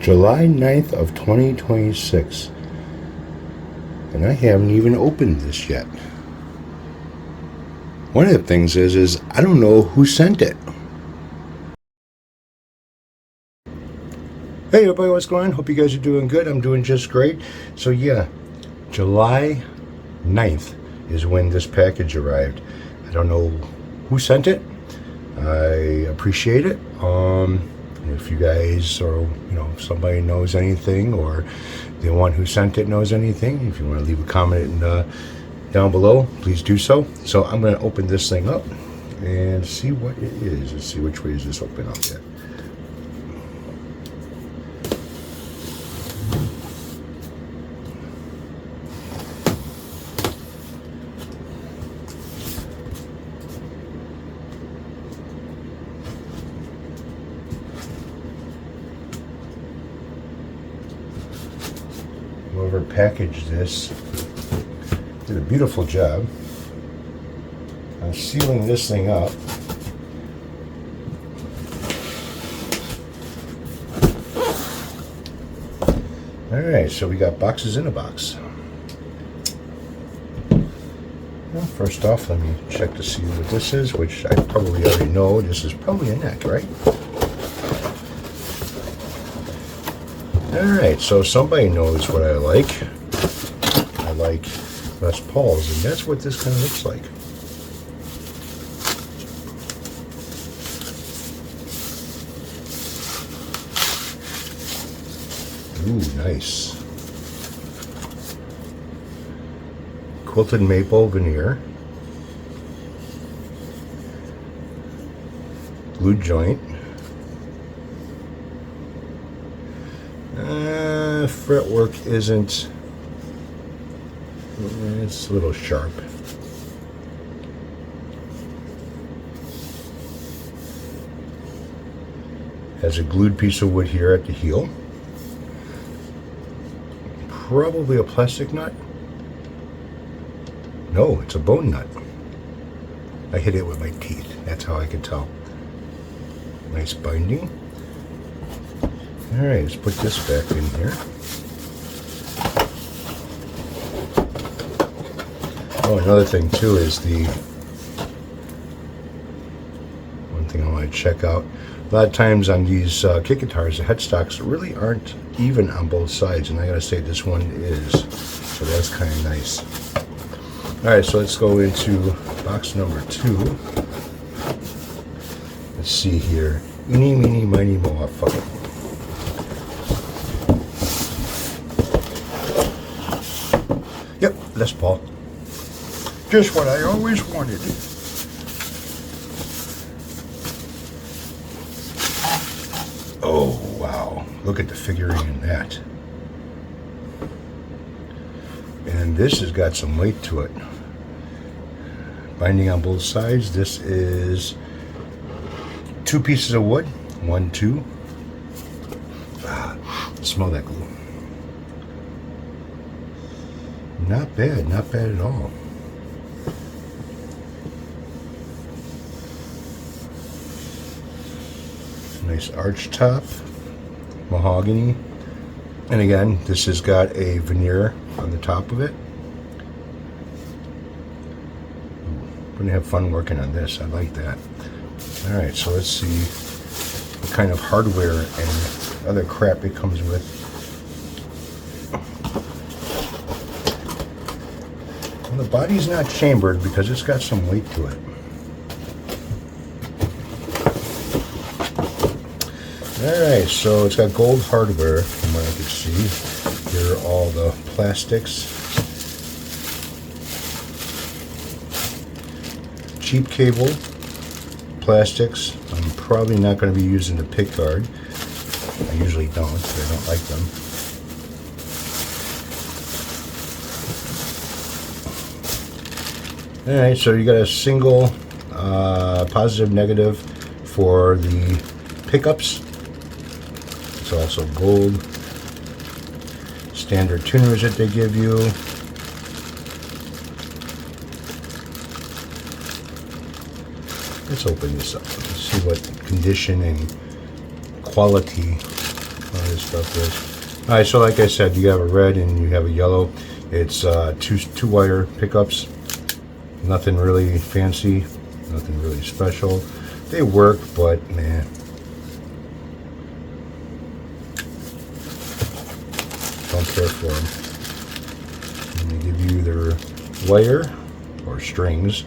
July 9th of 2026. And I haven't even opened this yet. One of the things is I don't know who sent it. Hey everybody, what's going on? Hope you guys are doing good. I'm doing just great. So yeah, July 9th is when this package arrived. I don't know who sent it. I appreciate it. If you guys or if somebody knows anything, or the one who sent it knows anything, if you want to leave a comment down below, please do so. So I'm going to open this thing up and see what it is. Let's see, which way is this open up yet? Whoever packaged this did a beautiful job on sealing this thing up. Alright, so we got boxes in a box. Well, first off, let me check to see what this is, which I probably already know. This is probably a neck, right? Alright, so somebody knows what I like. I like Les Pauls, and that's what this kind of looks like. Ooh, nice. Quilted maple veneer. Glued joint. Fretwork isn't, it's a little sharp. Has a glued piece of wood here at the heel. Probably a plastic nut. No, it's a bone nut. I hit it with my teeth. That's how I could tell. Nice binding. Alright, let's put this back in here. Oh, another thing too is one thing I want to check out. A lot of times on these kick guitars, the headstocks really aren't even on both sides, and I gotta say this one is. So that's kind of nice. Alright, so let's go into box number 2. Let's see here. Eeny, meeny, miny, moe, fuck it. Yep, Les Paul. Just what I always wanted. Oh, wow. Look at the figurine in that. And this has got some weight to it. Binding on both sides. This is 2 pieces of wood. 1, 2. Smell that glue. Not bad at all. Nice arch top, mahogany, and again, this has got a veneer on the top of it. We're gonna have fun working on this. I like that. All right, so let's see what kind of hardware and other crap it comes with. Well, the body's not chambered because it's got some weight to it. Alright, so it's got gold hardware from what I can see. Here are all the plastics. Cheap cable, plastics. I'm probably not going to be using the pick guard. I usually don't, but I don't like them. Alright, so you got a single positive negative for the pickups. It's also gold. Standard tuners that they give you. Let's open this up. Let's see what condition and quality this stuff is. All right, so like I said, you have a red and you have a yellow. It's two wire pickups. Nothing really fancy, nothing really special. They work, but man, don't care for them. And they give you their wire or strings,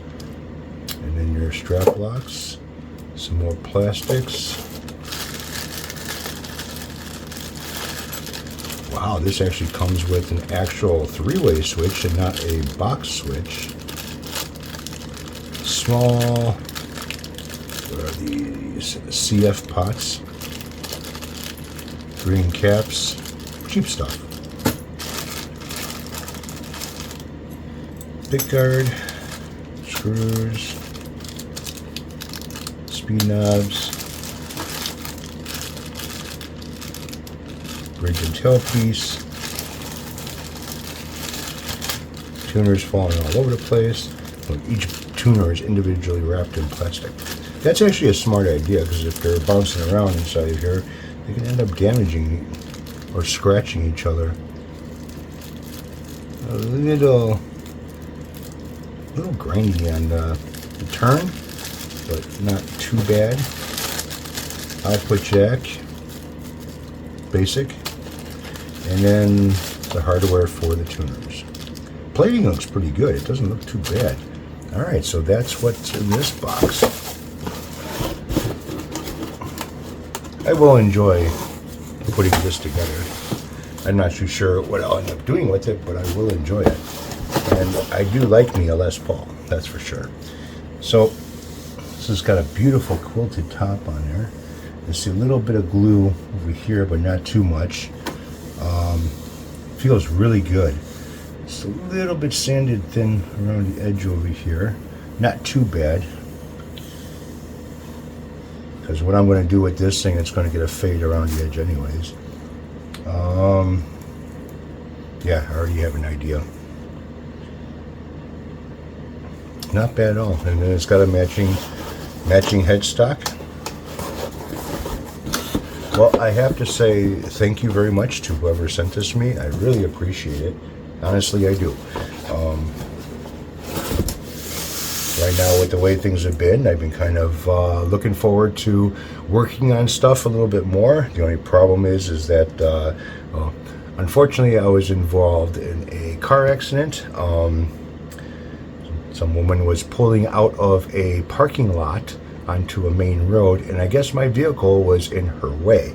and then your strap locks, some more plastics. Wow, this actually comes with an actual three-way switch and not a box switch. Small, what are these? CF pots, green caps, cheap stuff. Pick guard, screws, speed knobs, bridge and tailpiece, tuners falling all over the place. Each tuner is individually wrapped in plastic. That's actually a smart idea, because if they're bouncing around inside of here, they can end up damaging or scratching each other. A little grindy on the turn, but not too bad. Output jack, basic, and then the hardware for the tuners. Plating looks pretty good. It doesn't look too bad. All right, so that's what's in this box. I will enjoy putting this together. I'm not too sure what I'll end up doing with it, but I will enjoy it. And I do like me a Les Paul, that's for sure. So this has got a beautiful quilted top on there. There's a little bit of glue over here, but not too much. Feels really good. It's a little bit sanded thin around the edge over here. Not too bad. Because what I'm going to do with this thing, it's going to get a fade around the edge anyways. Yeah, I already have an idea. Not bad at all. And then it's got a matching headstock. Well, I have to say thank you very much to whoever sent this to me. I really appreciate it. Honestly, I do. Right now, with the way things have been, I've been kind of looking forward to working on stuff a little bit more. The only problem is that, well, unfortunately, I was involved in a car accident. Some woman was pulling out of a parking lot onto a main road, and I guess my vehicle was in her way.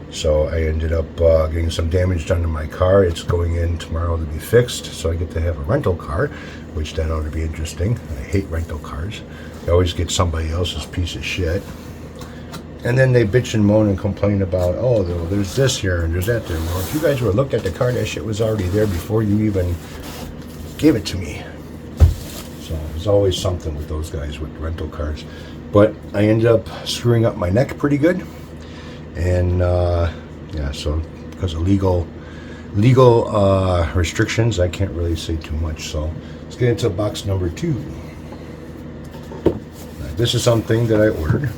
So I ended up getting some damage done to my car. It's going in tomorrow to be fixed, so I get to have a rental car, which that ought to be interesting. I hate rental cars. I always get somebody else's piece of shit. And then they bitch and moan and complain about, oh, there's this here and there's that there. Well, if you guys would have looked at the car, that shit was already there before you even gave it to me. So there's always something with those guys with rental cars. But I ended up screwing up my neck pretty good. And yeah, so because of legal restrictions, I can't really say too much. So let's get into box number 2. Now, this is something that I ordered.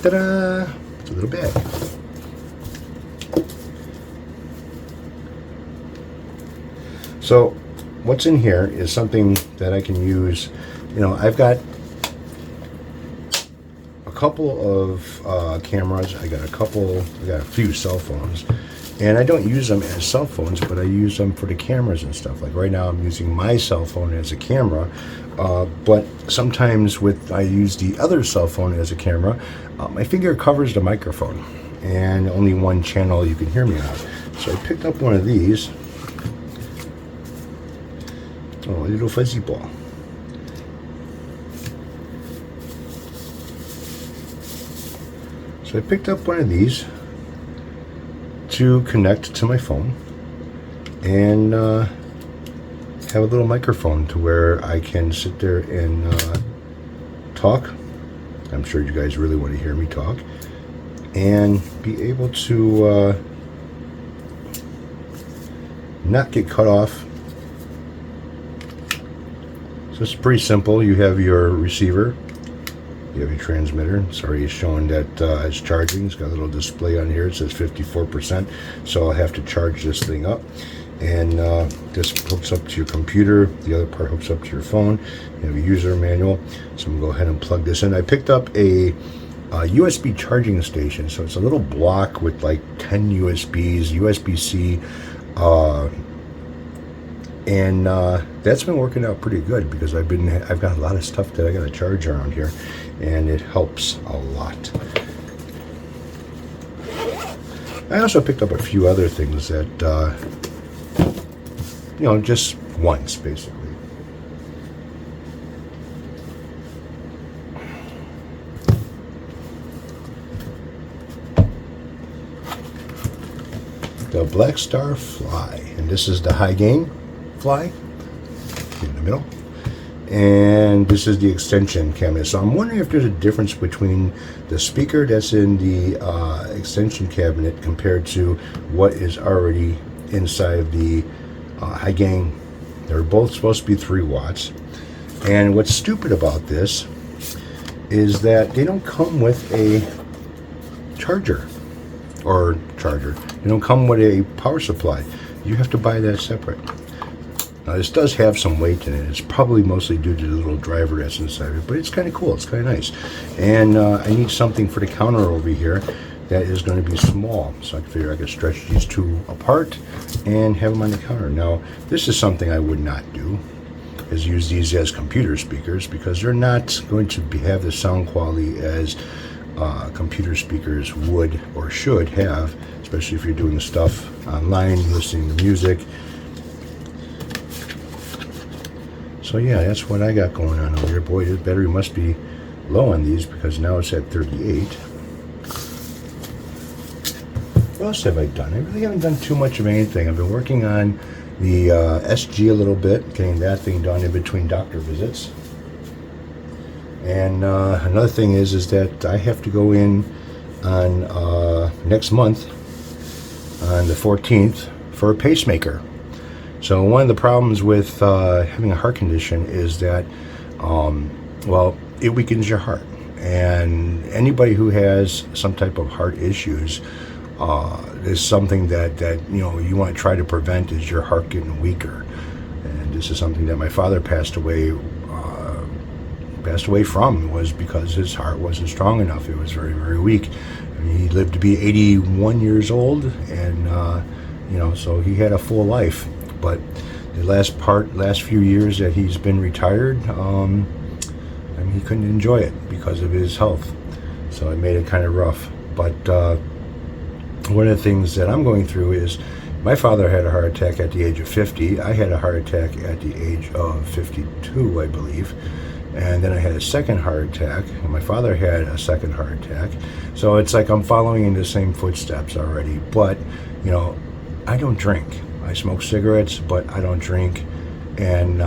Ta-da! It's a little bag. So what's in here is something that I can use. You know, I've got a couple of cameras. I got a few cell phones, and I don't use them as cell phones, but I use them for the cameras and stuff. Like right now I'm using my cell phone as a camera, but sometimes I use the other cell phone as a camera. My finger covers the microphone, and only one channel you can hear me on. So I picked up one of these. Oh, a little fuzzy ball. So I picked up one of these to connect to my phone and have a little microphone to where I can sit there and talk. I'm sure you guys really want to hear me talk. and be able to not get cut off. So it's pretty simple. You have your receiver, you have your transmitter. It's already showing that it's charging. It's got a little display on here. It says 54%. So I'll have to charge this thing up. And this hooks up to your computer. The other part hooks up to your phone. You have a user manual. So I'm going to go ahead and plug this in. I picked up a USB charging station. So it's a little block with like 10 USBs, USB-C. And that's been working out pretty good because I've got a lot of stuff that I got to charge around here, and it helps a lot. I also picked up a few other things that, just once basically. The Black Star Fly, and this is the high gain fly in the middle, and this is the extension cabinet. So I'm wondering if there's a difference between the speaker that's in the extension cabinet compared to what is already inside the high gain. They're both supposed to be 3 watts, and what's stupid about this is that they don't come with a charger. They don't come with a power supply. You have to buy that separate. Now this does have some weight in it. It's probably mostly due to the little driver that's inside it, but it's kind of cool. It's kind of nice. And I need something for the counter over here that is going to be small. So I figure I could stretch these two apart and have them on the counter. Now this is something I would not do, is use these as computer speakers, because they're not going to have the sound quality as computer speakers would or should have, especially if you're doing stuff online, listening to music. So yeah, that's what I got going on over here. Boy, the battery must be low on these because now it's at 38. What else have I done? I really haven't done too much of anything. I've been working on the SG a little bit, getting that thing done in between doctor visits. And another thing is that I have to go in on next month on the 14th for a pacemaker. So one of the problems with having a heart condition is that, it weakens your heart. And anybody who has some type of heart issues, is something that you want to try to prevent, is your heart getting weaker. And this is something that my father passed away from, was because his heart wasn't strong enough. It was very, very weak. I mean, he lived to be 81 years old, and so he had a full life. But the last few years that he's been retired, he couldn't enjoy it because of his health. So it made it kind of rough. But one of the things that I'm going through is, my father had a heart attack at the age of 50. I had a heart attack at the age of 52, I believe. And then I had a second heart attack, and my father had a second heart attack. So it's like I'm following in the same footsteps already. But, I don't drink. I smoke cigarettes, but I don't drink. And,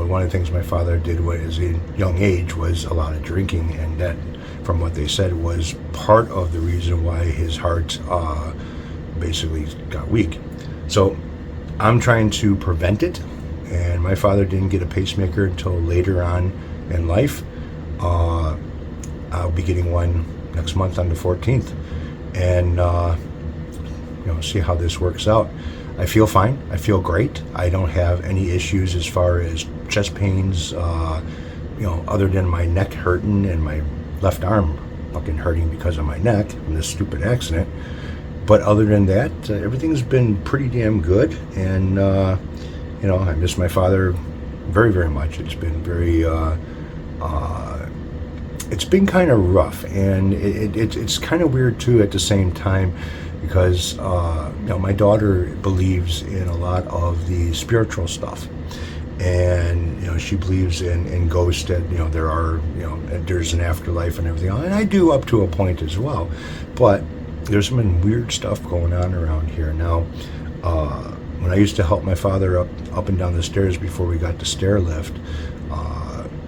one of the things my father did at a young age was a lot of drinking. And that, from what they said, was part of the reason why his heart basically got weak. So I'm trying to prevent it. And my father didn't get a pacemaker until later on in life. I'll be getting one next month on the 14th. And, see how this works out. I feel fine. I feel great. I don't have any issues as far as chest pains, other than my neck hurting and my left arm fucking hurting because of my neck from this stupid accident. But other than that, everything's been pretty damn good. And, I miss my father very, very much. It's been very, it's been kind of rough, and it's kind of weird too at the same time, because my daughter believes in a lot of the spiritual stuff, and she believes in ghosts, that there's an afterlife and everything else, and I do up to a point as well. But there's some weird stuff going on around here now. When I used to help my father up and down the stairs before we got the stair lift,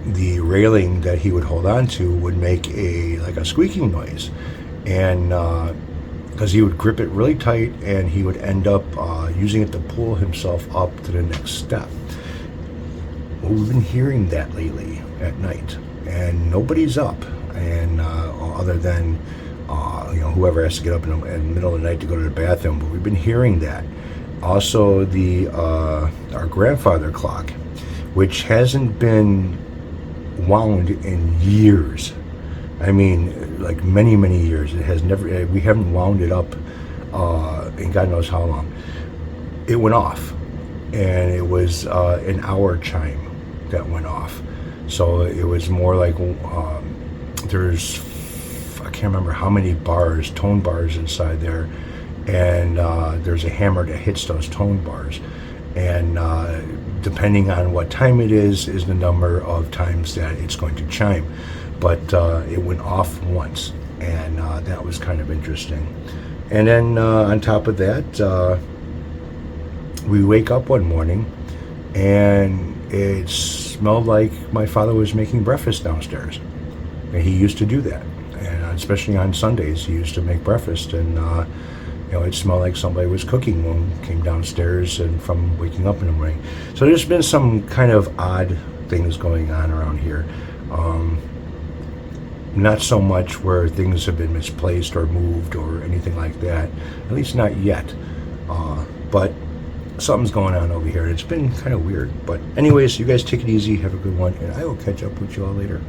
the railing that he would hold on to would make a squeaking noise. and because he would grip it really tight, and he would end up using it to pull himself up to the next step. Well, we've been hearing that lately at night, and nobody's up, and other than whoever has to get up in the middle of the night to go to the bathroom. But we've been hearing that. Also, the our grandfather clock, which hasn't been wound in years. I mean, like many, many years. It has never. We haven't wound it up in God knows how long. It went off, and it was an hour chime that went off. So it was more like I can't remember how many bars, tone bars inside there, and there's a hammer that hits those tone bars, and depending on what time it is the number of times that it's going to chime. But it went off once, and that was kind of interesting. And then on top of that, we wake up one morning, and it smelled like my father was making breakfast downstairs. And he used to do that, and especially on Sundays, he used to make breakfast, and it smelled like somebody was cooking when we came downstairs and from waking up in the morning. So there's been some kind of odd things going on around here. Not so much where things have been misplaced or moved or anything like that, at least not yet. But something's going on over here. It's been kind of weird. But anyways, you guys take it easy, have a good one, and I will catch up with you all later.